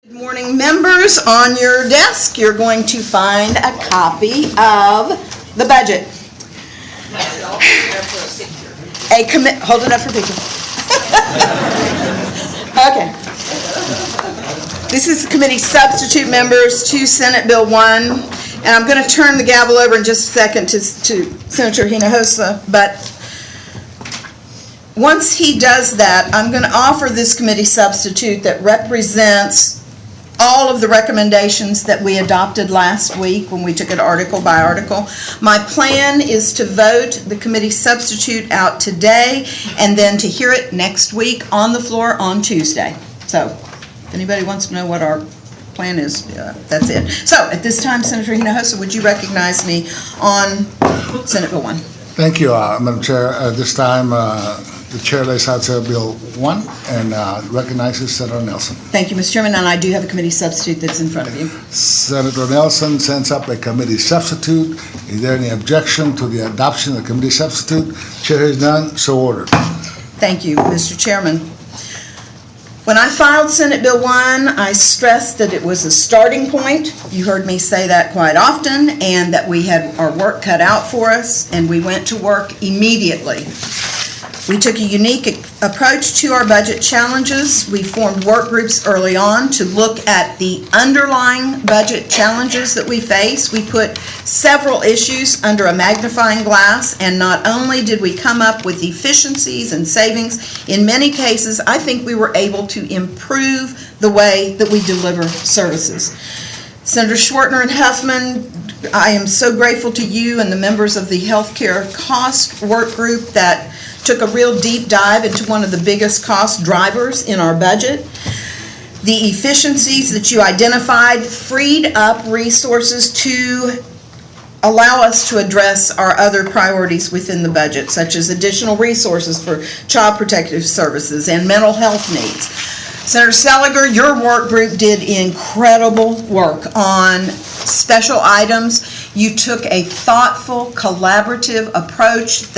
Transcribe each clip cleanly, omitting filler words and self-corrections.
Good morning, members. On your desk, you're going to find a copy of the budget. Hold it up for a picture. Okay. This is the committee substitute members to Senate Bill 1. And I'm going to turn the gavel over in just a second to Senator Hinojosa. But once he does that, I'm going to offer this committee substitute that represents all of the recommendations that we adopted last week when we took it article by article. My plan is to vote the committee substitute out today and then to hear it next week on the floor on Tuesday. So if anybody wants to know what our plan is, that's it. So at this time, Senator Hinojosa, would you recognize me on Senate Bill 1? Thank you, Madam Chair. At this time, the Chair lays out Senate Bill 1 and recognizes Senator Nelson. Thank you, Mr. Chairman, and I do have a committee substitute that's in front of you. Senator Nelson sends up a committee substitute. Is there any objection to the adoption of the committee substitute? Chair has none, so ordered. Thank you, Mr. Chairman. When I filed Senate Bill 1, I stressed that it was a starting point. You heard me say that quite often, and that we had our work cut out for us, and we went to work immediately. We took a unique approach to our budget challenges. We formed work groups early on to look at the underlying budget challenges that we face. We put several issues under a magnifying glass, and not only did we come up with efficiencies and savings, in many cases, I think we were able to improve the way that we deliver services. Senator Schwertner and Huffman, I am so grateful to you and the members of the Healthcare Cost Work Group that took a real deep dive into one of the biggest cost drivers in our budget. The efficiencies that you identified freed up resources to allow us to address our other priorities within the budget, such as additional resources for child protective services and mental health needs. Senator Seliger, your work group did incredible work on special items. You took a thoughtful, collaborative approach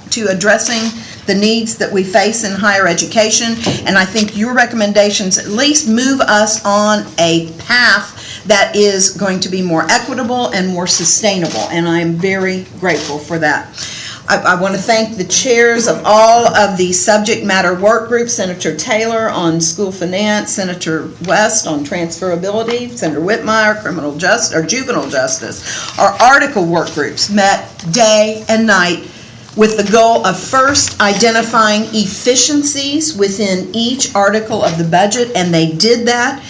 to addressing the needs that we face in higher education, and I think your recommendations at least move us on a path that is going to be more equitable and more sustainable, and I am very grateful for that. I want to thank the chairs of all of the subject matter work groups, Senator Taylor on school finance, Senator West on transferability, Senator Whitmire, juvenile justice. Our article work groups met day and night with the goal of first identifying efficiencies within each article of the budget, and they did that.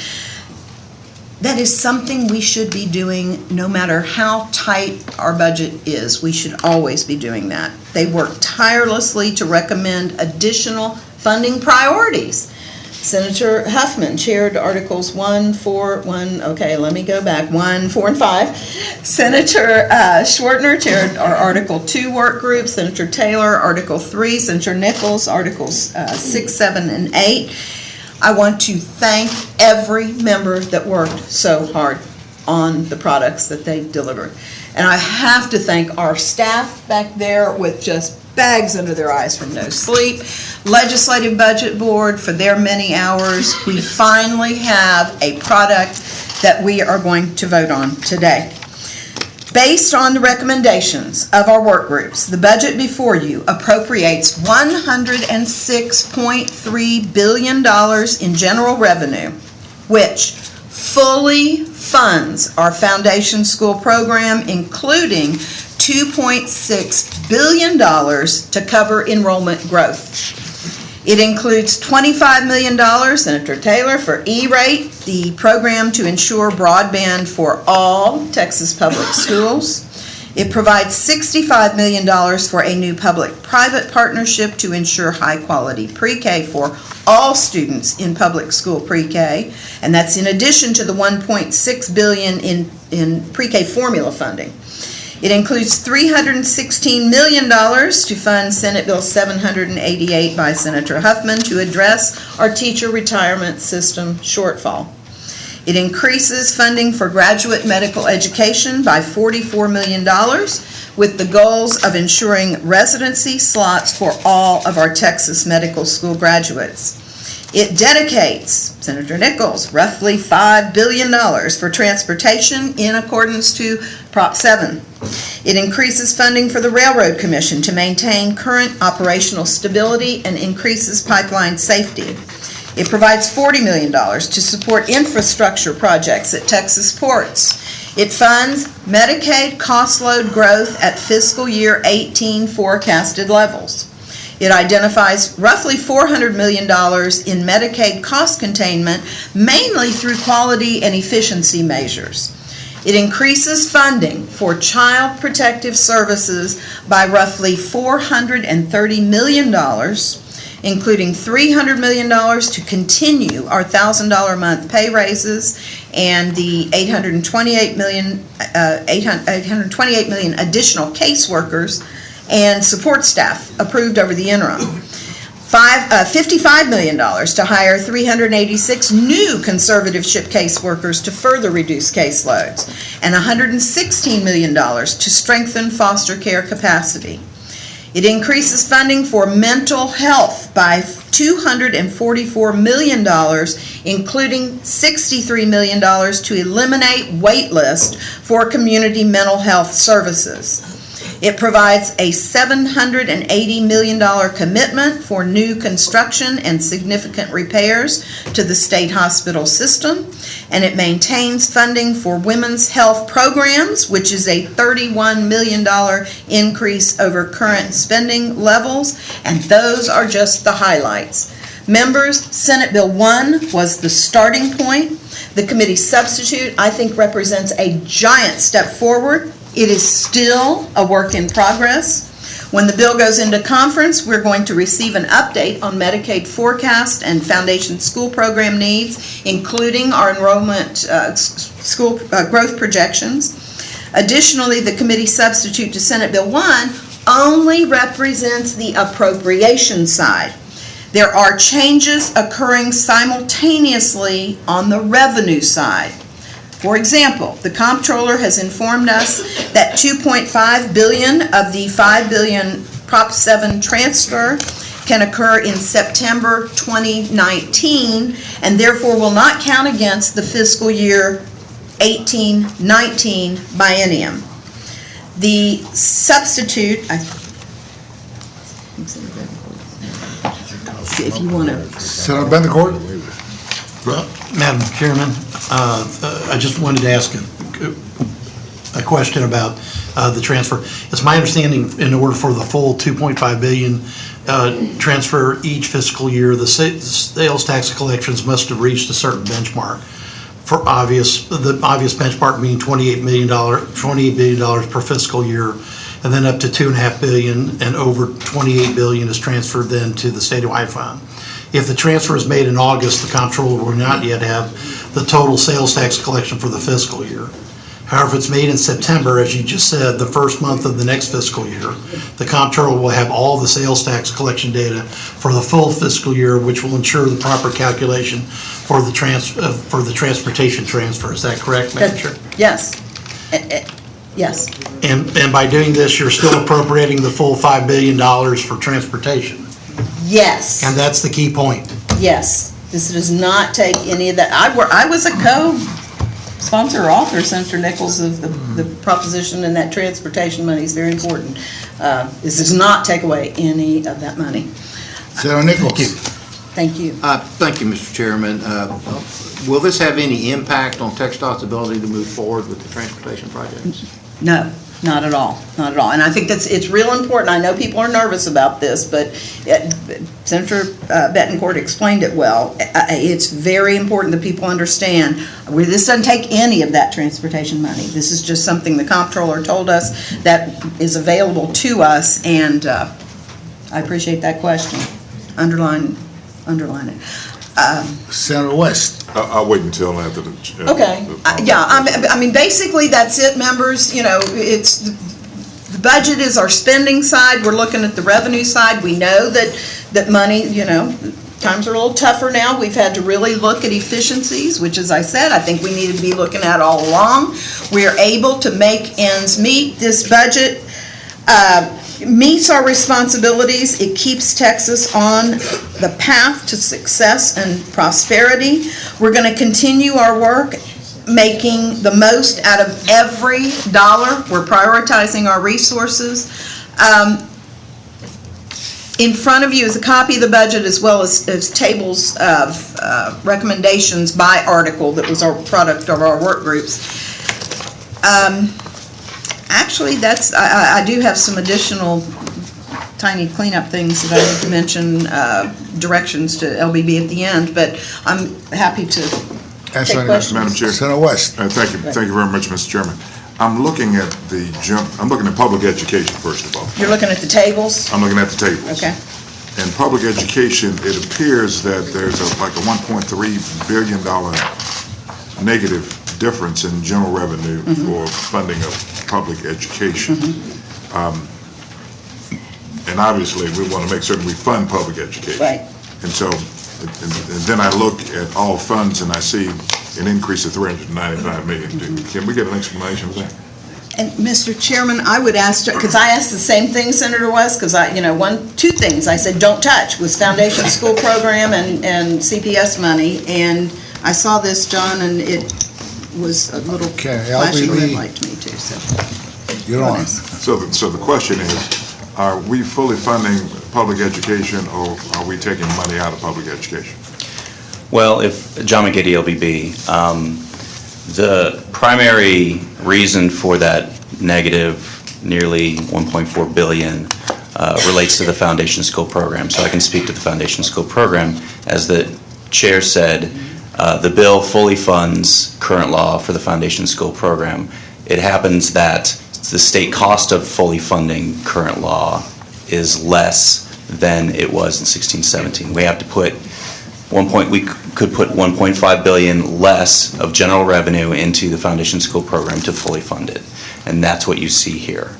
That is something we should be doing no matter how tight our budget is. We should always be doing that. They worked tirelessly to recommend additional funding priorities. Senator Huffman chaired Articles 1, 4, 1, 4, and 5. Senator Schwertner chaired our Article 2 work group. Senator Taylor, Article 3. Senator Nichols, Articles 6, 7, and 8. I want to thank every member that worked so hard on the products that they delivered. And I have to thank our staff back there with just bags under their eyes from no sleep. Legislative Budget Board for their many hours. We finally have a product that we are going to vote on today. Based on the recommendations of our work groups, the budget before you appropriates $106.3 billion in general revenue, which fully funds our foundation school program, including $2.6 billion to cover enrollment growth. It includes $25 million, Senator Taylor, for E-Rate, the program to ensure broadband for all Texas public schools. It provides $65 million for a new public-private partnership to ensure high-quality pre-K for all students in public school pre-K, and that's in addition to the $1.6 billion in pre-K formula funding. It includes $316 million to fund Senate Bill 788 by Senator Huffman to address our teacher retirement system shortfall. It increases funding for graduate medical education by $44 million with the goals of ensuring residency slots for all of our Texas medical school graduates. It dedicates, Senator Nichols, roughly $5 billion for transportation in accordance to Prop 7. It increases funding for the Railroad Commission to maintain current operational stability and increases pipeline safety. It provides $40 million to support infrastructure projects at Texas ports. It funds Medicaid cost load growth at fiscal year 18 forecasted levels. It identifies roughly $400 million in Medicaid cost containment, mainly through quality and efficiency measures. It increases funding for child protective services by roughly $430 million, including $300 million to continue our $1,000 a month pay raises and the $828 million additional caseworkers and support staff approved over the interim. $55 million to hire 386 new conservatorship caseworkers to further reduce caseloads, and $116 million to strengthen foster care capacity. It increases funding for mental health by $244 million, including $63 million to eliminate wait list for community mental health services. It provides a $780 million commitment for new construction and significant repairs to the state hospital system, and it maintains funding for women's health programs, which is a $31 million increase over current spending levels, and those are just the highlights. Members, Senate Bill 1 was the starting point. The committee substitute, I think, represents a giant step forward. It is still a work in progress. When the bill goes into conference, we're going to receive an update on Medicaid forecast and foundation school program needs, including our enrollment school growth projections. Additionally, the committee substitute to Senate Bill 1 only represents the appropriation side. There are changes occurring simultaneously on the revenue side. For example, the comptroller has informed us that $2.5 billion of the $5 billion Prop 7 transfer can occur in September 2019 and therefore will not count against the fiscal year 18-19 biennium. The substitute, if you want to. Senator Bettencourt? Madam Chairman, I just wanted to ask a question about the transfer. It's my understanding in order for the full $2.5 billion transfer each fiscal year, the sales tax collections must have reached a certain benchmark. The obvious benchmark being $28 billion per fiscal year, and then up to $2.5 billion, and over $28 billion is transferred then to the statewide fund. If the transfer is made in August, the comptroller will not yet have the total sales tax collection for the fiscal year. However, if it's made in September, as you just said, the first month of the next fiscal year, the comptroller will have all the sales tax collection data for the full fiscal year, which will ensure the proper calculation for the transportation transfer. Is that correct, Madam Chair? Yes. Yes. And by doing this, you're still appropriating the full $5 billion for transportation. Yes. And that's the key point. Yes. This does not take any of that. I was a co-sponsor or author, Senator Nichols, of the proposition, and that transportation money is very important. This does not take away any of that money. Senator Nichols? Thank you. Thank you, Mr. Chairman. Will this have any impact on TxDOT's ability to move forward with the transportation projects? No, not at all, not at all. And I think it's real important. I know people are nervous about this, but Senator Bettencourt explained it well. It's very important that people understand this doesn't take any of that transportation money. This is just something the comptroller told us that is available to us, and I appreciate that question. Underline it. Senator West? I'll wait until after the. Okay. Yeah, I mean, basically, that's it, members. You know, it's, the budget is our spending side. We're looking at the revenue side. We know that money, you know, times are a little tougher now. We've had to really look at efficiencies, which, as I said, I think we need to be looking at all along. We are able to make ends meet. This budget meets our responsibilities. It keeps Texas on the path to success and prosperity. We're going to continue our work making the most out of every dollar. We're prioritizing our resources. In front of you is a copy of the budget as well as tables of recommendations by article that was our product of our work groups. Actually, I do have some additional tiny cleanup things that I need to mention, directions to LBB at the end, but I'm happy to take questions. Madam Chair. Senator West. Thank you very much, Mr. Chairman. I'm looking at I'm looking at public education, first of all. You're looking at the tables? I'm looking at the tables. Okay. In public education, it appears that there's like a $1.3 billion negative difference in general revenue for funding of public education. And obviously, we want to make certain we fund public education. Right. And so, and then I look at all funds and I see an increase of $395 million. Can we get an explanation of that? And Mr. Chairman, I would ask, because I asked the same thing, Senator West, because two things I said don't touch was Foundation School Program and CPS money, and I saw this, John, and it was a little flashing red light to me too, so. You're on. So the question is, are we fully funding public education, or are we taking money out of public education? Well, if John McGiddy, LBB, the primary reason for that negative nearly $1.4 billion relates to the Foundation School Program. So I can speak to the Foundation School Program. As the chair said, the bill fully funds current law for the Foundation School Program. It happens that the state cost of fully funding current law is less than it was in 16-17. We have to put we could put $1.5 billion less of general revenue into the Foundation School Program to fully fund it, and that's what you see here.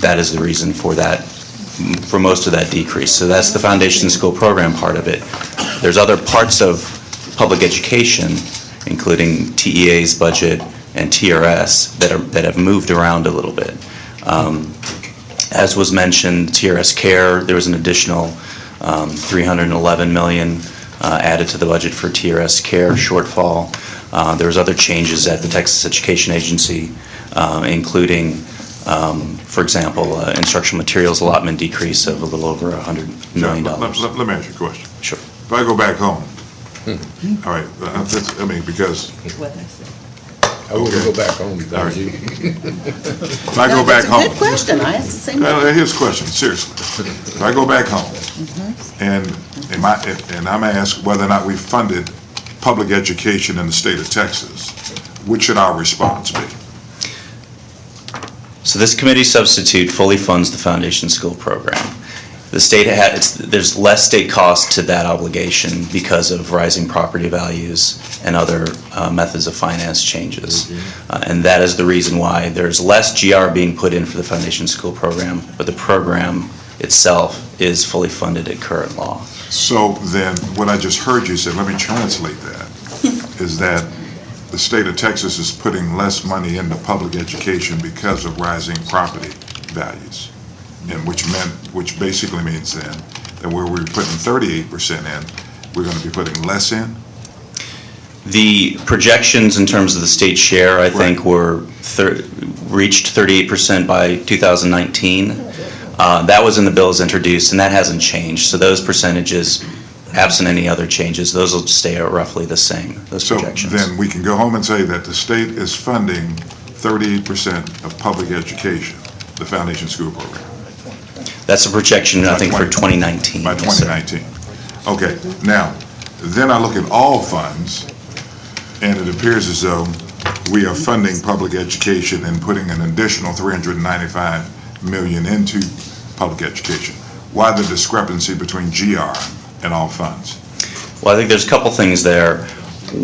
That is the reason for that, for most of that decrease. So that's the Foundation School Program part of it. There's other parts of public education, including TEA's budget and TRS, that have moved around a little bit. As was mentioned, TRS Care, there was an additional $311 million added to the budget for TRS Care shortfall. There was other changes at the Texas Education Agency, including, for example, instructional materials allotment decrease of a little over $100 million. Let me ask you a question. Sure. If I go back home, all right, because I wouldn't go back home. All right. If I go back home. That's a good question. I asked the same Well, thing. here's the question, seriously. If I go back home and I'm asked whether or not we funded public education in the state of Texas, which should our response be? So this committee substitute fully funds the Foundation School Program. The state there's less state cost to that obligation because of rising property values and other methods of finance changes. And that is the reason why there's less GR being put in for the Foundation School Program, but the program itself is fully funded at current law. So then, what I just heard you say, let me translate that, is that the state of Texas is putting less money into public education because of rising property values. And which basically means then that where we're putting 38% in, we're going to be putting less in? The projections in terms of the state share, I think, were reached 38% by 2019. That was in the bill as introduced, and that hasn't changed. So those percentages, absent any other changes, those will stay roughly the same, those projections. So then we can go home and say that the state is funding 38% of public education, the Foundation School Program. That's a projection, I think, for 2019. By 2019. Okay, now, then I look at all funds, and it appears as though we are funding public education and putting an additional $395 million into public education. Why the discrepancy between GR and all funds? Well, I think there's a couple things there.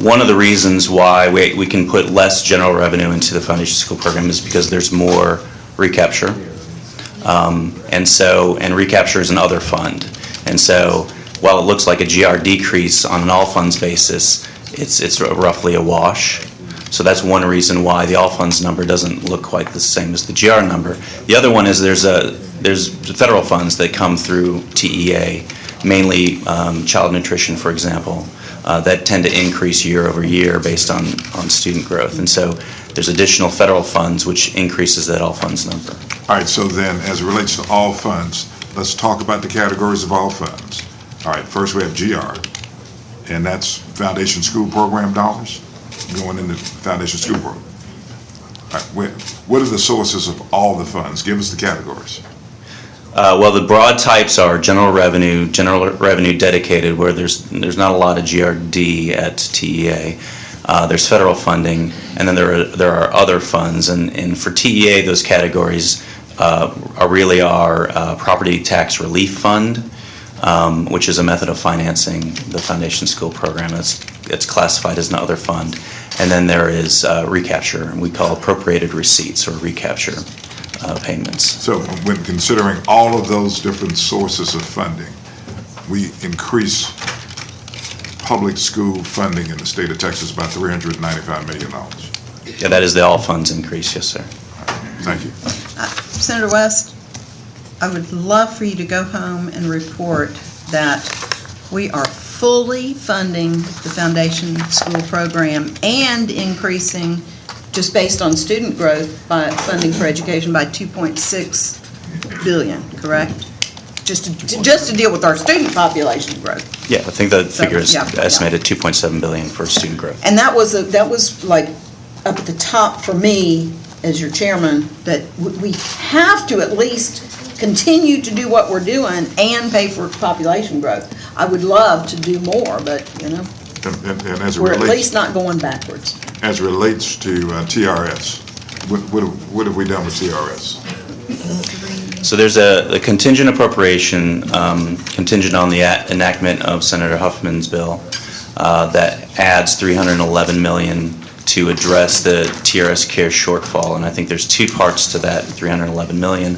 One of the reasons why we can put less general revenue into the Foundation School Program is because there's more recapture. And recapture is another fund. And so while it looks like a GR decrease on an all funds basis, it's roughly a wash. So that's one reason why the all funds number doesn't look quite the same as the GR number. The other one is there's federal funds that come through TEA, mainly child nutrition, for example, that tend to increase year over year based on student growth. And so there's additional federal funds, which increases that all funds number. All right, so then, as it relates to all funds, let's talk about the categories of all funds. All right, first we have GR, and that's Foundation School Program dollars going into Foundation School Program. All right, what are the sources of all the funds? Give us the categories. Well, the broad types are general revenue dedicated, where there's not a lot of GRD at TEA. There's federal funding, and then there are other funds. And for TEA, those categories really are Property Tax Relief Fund, which is a method of financing the Foundation School Program. It's classified as another fund. And then there is recapture, and we call appropriated receipts or recapture payments. So when considering all of those different sources of funding, we increase public school funding in the state of Texas by $395 million. Yeah, that is the all funds increase, yes, sir. Thank you. Senator West, I would love for you to go home and report that we are fully funding the Foundation School Program and increasing, just based on student growth, by funding for education by $2.6 billion, correct? Just to deal with our student population growth. Yeah, I think the figure is yeah. estimated $2.7 billion for student growth. And that was like up at the top for me as your chairman, that we have to at least continue to do what we're doing and pay for population growth. I would love to do more, but, And as it we're at relates, least not going backwards. as it relates to TRS, what have we done with TRS? So there's a contingent appropriation, contingent on the enactment of Senator Huffman's bill, that adds $311 million to address the TRS care shortfall. And I think there's two parts to that $311 million.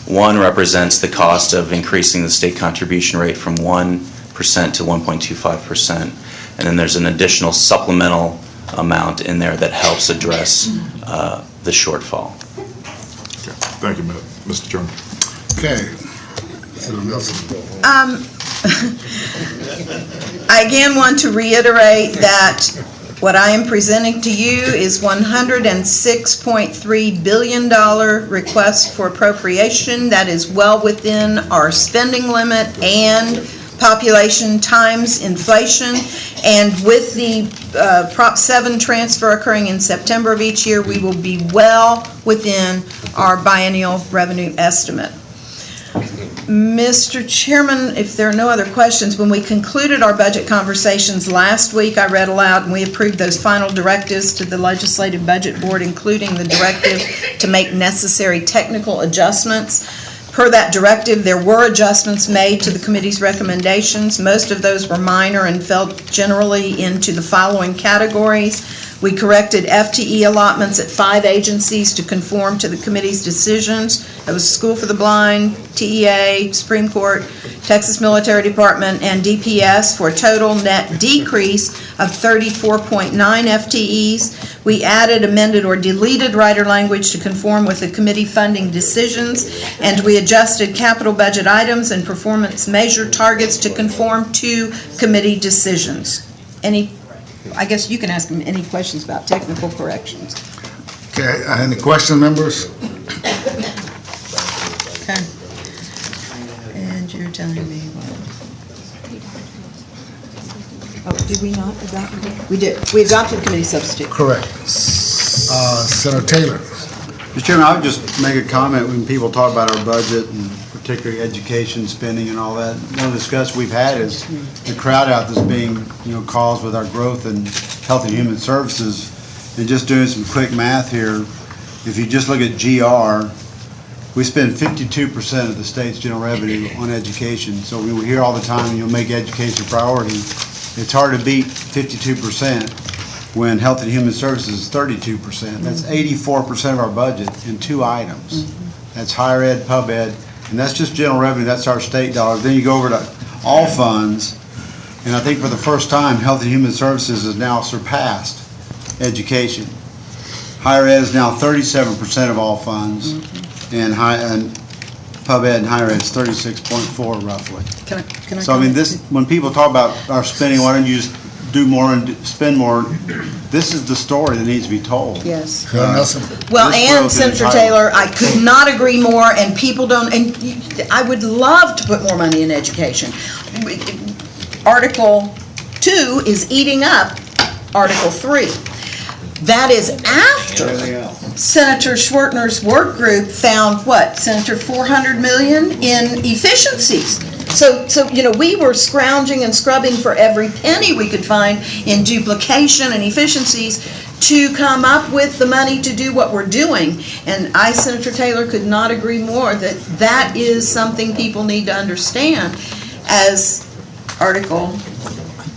One represents the cost of increasing the state contribution rate from 1% to 1.25%. And then there's an additional supplemental amount in there that helps address the shortfall. Okay. Thank you, Mr. Chairman. Okay. Senator Nelson. I again want to reiterate that what I am presenting to you is $106.3 billion request for appropriation. That is well within our spending limit and population times inflation. And with the Prop 7 transfer occurring in September of each year, we will be well within our biennial revenue estimate. Mr. Chairman, if there are no other questions, when we concluded our budget conversations last week, I read aloud and we approved those final directives to the Legislative Budget Board, including the directive to make necessary technical adjustments. Per that directive, there were adjustments made to the committee's recommendations. Most of those were minor and fell generally into the following categories. We corrected FTE allotments at 5 agencies to conform to the committee's decisions. That was School for the Blind, TEA, Supreme Court, Texas Military Department, and DPS, for a total net decrease of 34.9 FTEs. We added, amended, or deleted rider language to conform with the committee funding decisions, and we adjusted capital budget items and performance measure targets to conform to committee decisions. I guess you can ask them any questions about technical corrections. Okay, any questions, members? Okay. And you're telling me what? Oh, did we not adopt it? We did. We adopted committee substitute. Correct. Senator Taylor. Mr. Chairman, I would just make a comment when people talk about our budget and particularly education spending and all that. One of the discussions we've had is the crowd out that's being, caused with our growth in Health and Human Services. And just doing some quick math here, if you just look at GR, we spend 52% of the state's general revenue on education. So we hear all the time, make education a priority. It's hard to beat 52% when Health and Human Services is 32%. That's 84% of our budget in 2 items. That's higher ed, pub ed, and that's just general revenue. That's our state dollars. Then you go over to all funds, and I think for the first time, Health and Human Services has now surpassed education. higher ed is now 37% of all funds, and pub ed and higher ed is 36.4 roughly. Can I? So I mean, this, when people talk about our spending, why don't you just do more and spend more? This is the story that needs to be told. Yes. Senator Nelson? Well, This and growth is Senator high. Taylor, I could not agree more, and people don't, and I would love to put more money in education. Article 2 is eating up Article 3. That is after Senator Schwertner's work group found, what, Senator, 400 million in efficiencies. So, we were scrounging and scrubbing for every penny we could find in duplication and efficiencies to come up with the money to do what we're doing. And I, Senator Taylor, could not agree more that that is something people need to understand. As Article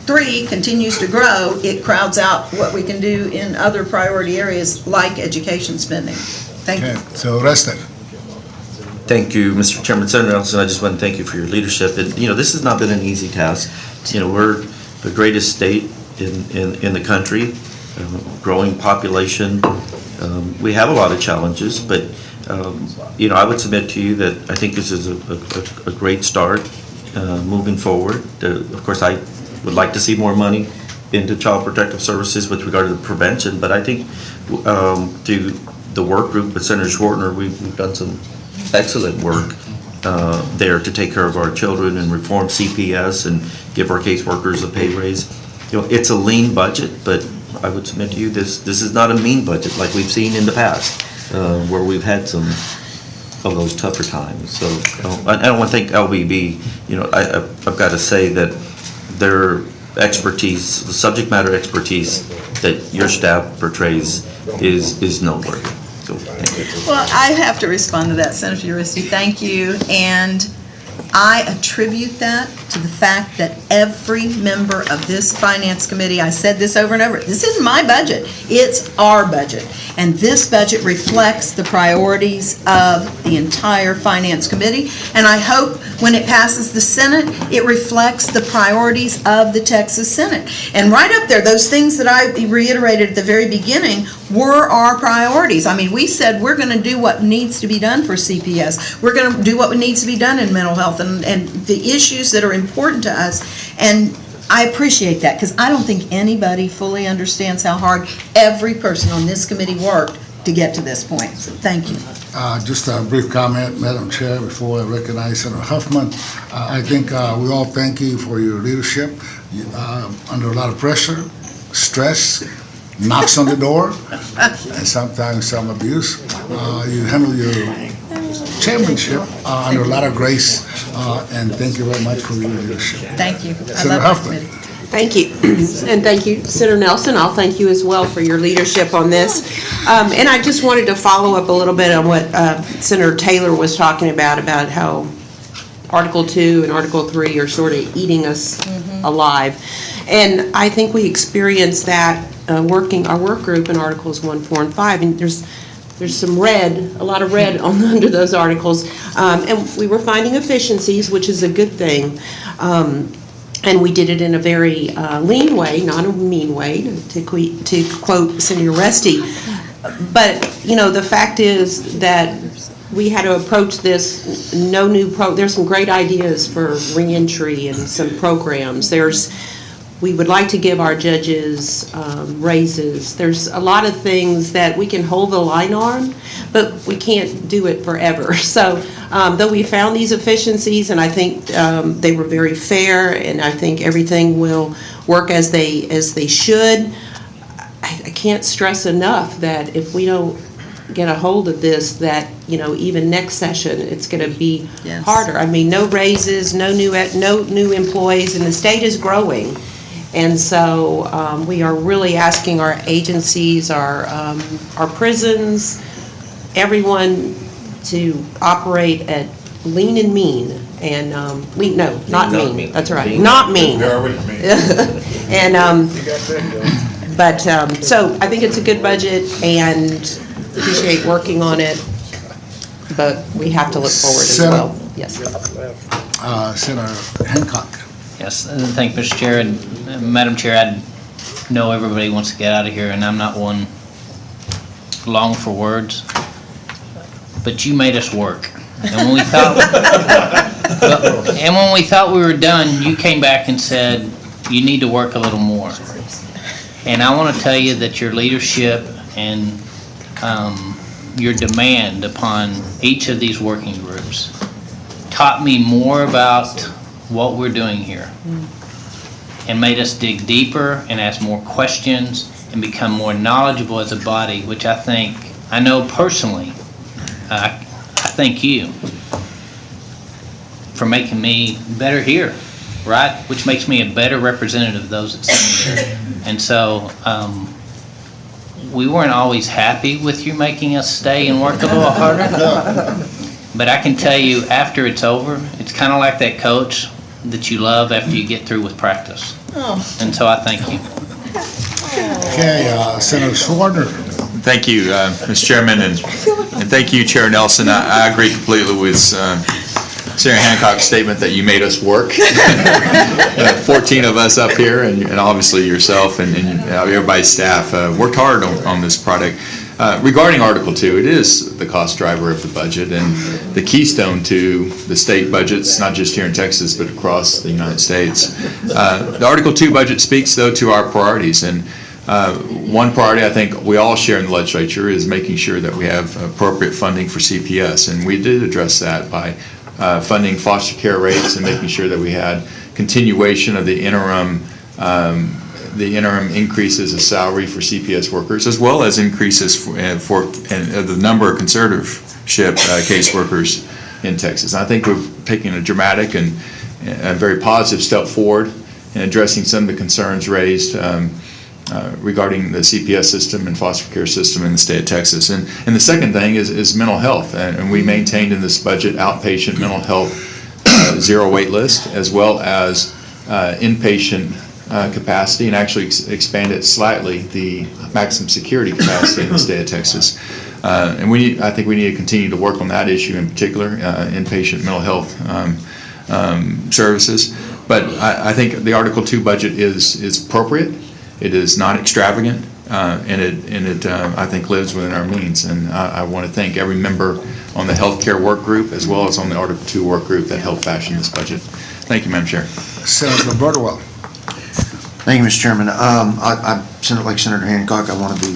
3 continues to grow, it crowds out what we can do in other priority areas like education spending. Thank you. Okay, so Resnick. Thank you, Mr. Chairman. Senator Nelson, I just want to thank you for your leadership. And, this has not been an easy task. We're the greatest state in the country, growing population. We have a lot of challenges, but, I would submit to you that I think this is a great start moving forward. Of course, I would like to see more money into Child Protective Services with regard to the prevention, but I think through the work group with Senator Schwertner, we've done some excellent work there to take care of our children and reform CPS and give our caseworkers a pay raise. It's a lean budget, but I would submit to you this is not a mean budget like we've seen in the past, where we've had some of those tougher times. So I don't want to think LBB. I've got to say that their expertise, the subject matter expertise that your staff portrays, is noteworthy. So, thank you. Well, I have to respond to that, Senator Uristi. Thank you. And I attribute that to the fact that every member of this Finance Committee, I said this over and over, this isn't my budget, it's our budget. And this budget reflects the priorities of the entire Finance Committee. And I hope when it passes the Senate, it reflects the priorities of the Texas Senate. And right up there, those things that I reiterated at the very beginning were our priorities. I mean, we said we're going to do what needs to be done for CPS. We're going to do what needs to be done in mental health and the issues that are important to us. And I appreciate that because I don't think anybody fully understands how hard every person on this committee worked to get to this point. So thank you. Just a brief comment, Madam Chair, before I recognize Senator Huffman. I think we all thank you for your leadership. Under a lot of pressure, stress, knocks on the door, and sometimes some abuse. You handle your chairmanship under a lot of grace, and thank you very much for your leadership. Thank you. I Senator love my Huffman. committee. Thank you. And thank you, Senator Nelson. I'll thank you as well for your leadership on this. And I just wanted to follow up a little bit on what Senator Taylor was talking about how Article 2 and Article 3 are sort of eating us alive. And I think we experienced that working our work group in Articles 1, 4, and 5. And there's some red, a lot of red under those articles. And we were finding efficiencies, which is a good thing. And we did it in a very lean way, not a mean way, to quote Senator Uristi. But, the fact is that we had to approach this, there's some great ideas for reentry and some programs. We would like to give our judges raises. There's a lot of things that we can hold the line on, but we can't do it forever. So though we found these efficiencies, and I think they were very fair, and I think everything will work as they should, I can't stress enough that if we don't get a hold of this, that even next session it's going to be harder. I mean, no raises, no new employees, and the state is growing. And so we are really asking our agencies, our prisons, everyone to operate at lean and mean. And not mean. That's right, not mean. And so I think it's a good budget and appreciate working on it. But we have to look forward as well. Yes. Senator Hancock. Yes, and thank you, Mr. Chair. And Madam Chair, I know everybody wants to get out of here, and I'm not one long for words, but you made us work. And when we thought, we were done, you came back and said, you need to work a little more. And I want to tell you that your leadership and your demand upon each of these working groups taught me more about what we're doing here and made us dig deeper and ask more questions and become more knowledgeable as a body, which I know personally, I thank you for making me better here, right? Which makes me a better representative of those that send me here. And so, we weren't always happy with you making us stay and work a little harder. But I can tell you, after it's over, it's kind of like that coach that you love after you get through with practice. And so I thank you. Okay, Senator Schwartner. Thank you, Mr. Chairman, and thank you, Chair Nelson. I agree completely with Senator Hancock's statement that you made us work. 14 of us up here, and obviously yourself and everybody's staff worked hard on this product. Regarding Article 2, it is the cost driver of the budget and the keystone to the state budgets, not just here in Texas, but across the United States. The Article 2 budget speaks, though, to our priorities, and one priority I think we all share in the legislature is making sure that we have appropriate funding for CPS, and we did address that by funding foster care rates and making sure that we had continuation of the interim increases of salary for CPS workers, as well as increases for the number of conservatorship caseworkers in Texas. And I think we've taken a dramatic and a very positive step forward in addressing some of the concerns raised regarding the CPS system and foster care system in the state of Texas. And the second thing is mental health. And we maintained in this budget outpatient mental health zero wait list, as well as inpatient capacity, and actually expanded slightly the maximum security capacity in the state of Texas. And I think we need to continue to work on that issue in particular, inpatient mental health services. But I think the Article 2 budget is appropriate. It is not extravagant, and it I think lives within our means. And I want to thank every member on the healthcare work group as well as on the Article 2 work group that helped fashion this budget. Thank you, Madam Chair. Senator Birdwell. Thank you, Mr. Chairman. Like Senator Hancock, I want to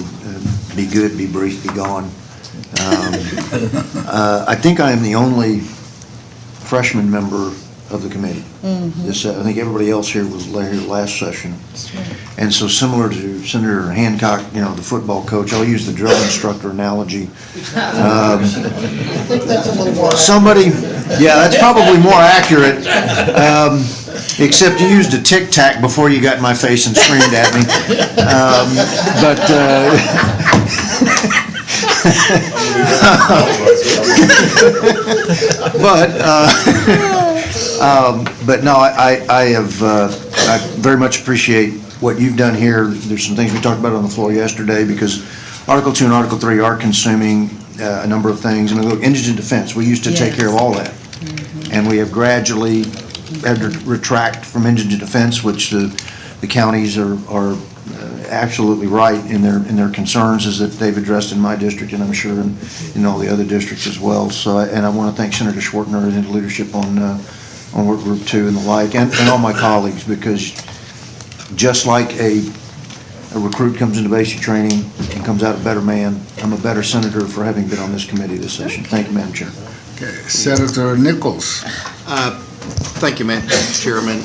be good, be brief, be gone. I think I am the only freshman member of the committee. I think everybody else here was here last session. And so similar to Senator Hancock, the football coach, I'll use the drill instructor analogy. I think that's a little more. That's probably more accurate. Except you used a tic tac before you got in my face and screamed at me. But no, I very much appreciate what you've done here. There's some things we talked about on the floor yesterday, because Article 2 and Article 3 are consuming a number of things. I mean, look, indigent defense, we used to take care of all that. And we have gradually had to retract from indigent defense, which the counties are absolutely right in their concerns, is that they've addressed in my district, and I'm sure in all the other districts as well. So, and I want to thank Senator Schwartner and his leadership on Work Group 2 and the like, and all my colleagues, because just like a recruit comes into basic training and comes out a better man, I'm a better senator for having been on this committee this session. Thank you, Madam Chair. Okay, Senator Nichols. Thank you, Madam Chairman.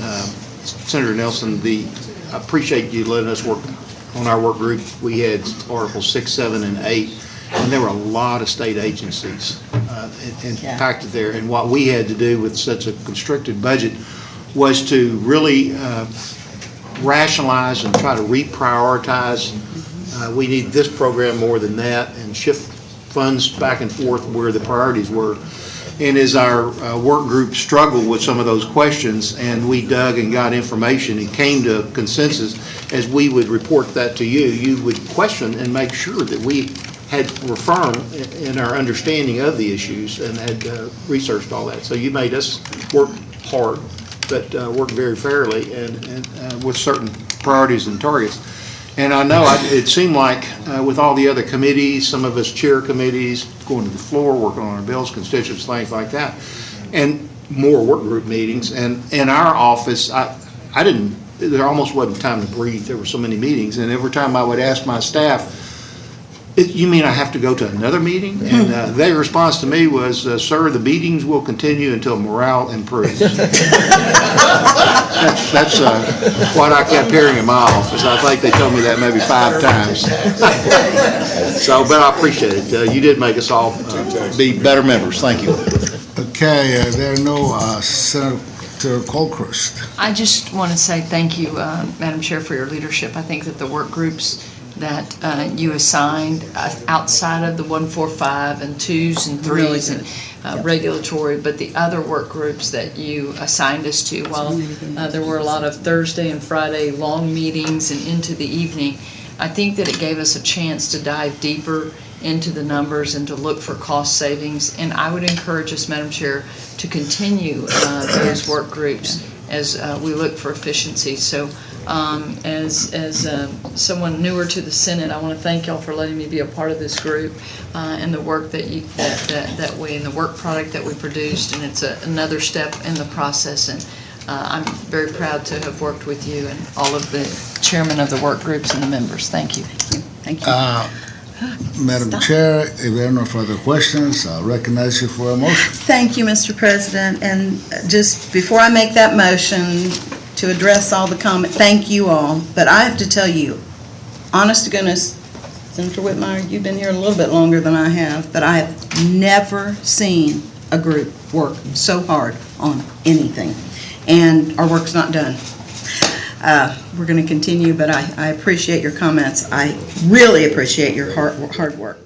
Senator Nelson, I appreciate you letting us work on our work group. We had Articles 6, 7, and 8, and there were a lot of state agencies impacted there. And what we had to do with such a constricted budget was to really rationalize and try to reprioritize. We need this program more than that, and shift funds back and forth where the priorities were. And as our work group struggled with some of those questions, and we dug and got information and came to a consensus, as we would report that to you, you would question and make sure that we were firm in our understanding of the issues and had researched all that. So you made us work hard, but work very fairly and with certain priorities and targets. And I know, it seemed like with all the other committees, some of us chair committees, going to the floor, working on our bills, constituents, things like that, and more work group meetings. And in our office, there almost wasn't time to breathe. There were so many meetings. And every time I would ask my staff, you mean I have to go to another meeting? And their response to me was, sir, the meetings will continue until morale improves. That's what I kept hearing in my office. I think they told me that maybe 5 times. So, but I appreciate it. You did make us all be better members. Thank you. Okay, there are no Senator Colchrist. I just want to say thank you, Madam Chair, for your leadership. I think that the work groups that you assigned outside of the 145 and 2s and 3s and regulatory, but the other work groups that you assigned us to, while there were a lot of Thursday and Friday long meetings and into the evening, I think that it gave us a chance to dive deeper into the numbers and to look for cost savings. And I would encourage us, Madam Chair, to continue those work groups as we look for efficiency. So as someone newer to the Senate, I want to thank y'all for letting me be a part of this group and the work that we and the work product that we produced. And it's another step in the process. And I'm very proud to have worked with you and all of the chairmen of the work groups and the members. Thank you. Thank you. Madam Chair, if there are no further questions, I'll recognize you for a motion. Thank you, Mr. President. And just before I make that motion to address all the comments, thank you all. But I have to tell you, honest to goodness, Senator Whitmire, you've been here a little bit longer than I have, but I have never seen a group work so hard on anything. And our work's not done. We're going to continue, but I appreciate your comments. I really appreciate your hard work.